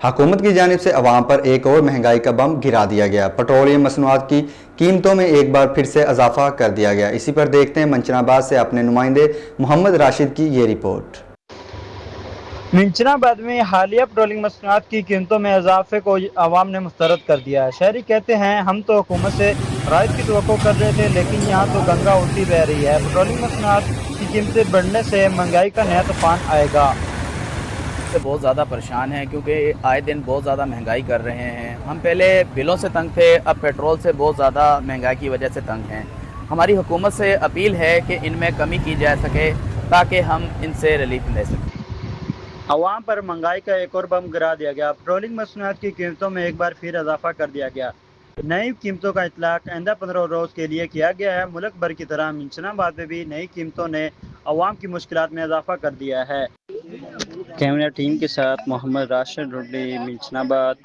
हुकूमत की जानिब से अवाम पर एक और महंगाई का बम गिरा दिया गया। पेट्रोलियम मसनूआत की कीमतों में एक बार फिर से इजाफा कर दिया गया। इसी पर देखते हैं मंचनाबाद से अपने नुमाइंदे मोहम्मद राशिद की ये रिपोर्ट। मंचनाबाद में हालिया पेट्रोलियम मसनूआत की कीमतों में इजाफे को अवाम ने मुस्तरद कर दिया है। शहरी कहते हैं, हम तो हुकूमत से राहत की तवक्को कर रहे थे, लेकिन यहाँ तो गंगा उल्टी बह रही है। पेट्रोलियम मसनूआत की कीमतें बढ़ने से महंगाई का नया तूफान आएगा। से बहुत ज़्यादा परेशान हैं क्योंकि आए दिन बहुत ज़्यादा महंगाई कर रहे हैं। हम पहले बिलों से तंग थे, अब पेट्रोल से बहुत ज़्यादा महंगाई की वजह से तंग हैं। हमारी हुकूमत से अपील है कि इनमें कमी की जा सके ताकि हम इनसे रिलीफ ले सकें। अवाम पर महंगाई का एक और बम गिरा दिया गया। पेट्रोलियम मसनूआत की कीमतों में एक बार फिर इजाफा कर दिया गया। नई कीमतों का इतलाक आइंदा 15 रोज़ के लिए किया गया है। मुल्क भर की तरह मंचनाबाद में भी नई कीमतों ने अवाम की मुश्किलात में इजाफा कर दिया है। कैमरा टीम के साथ मोहम्मद राशिद, मंचनाबाद।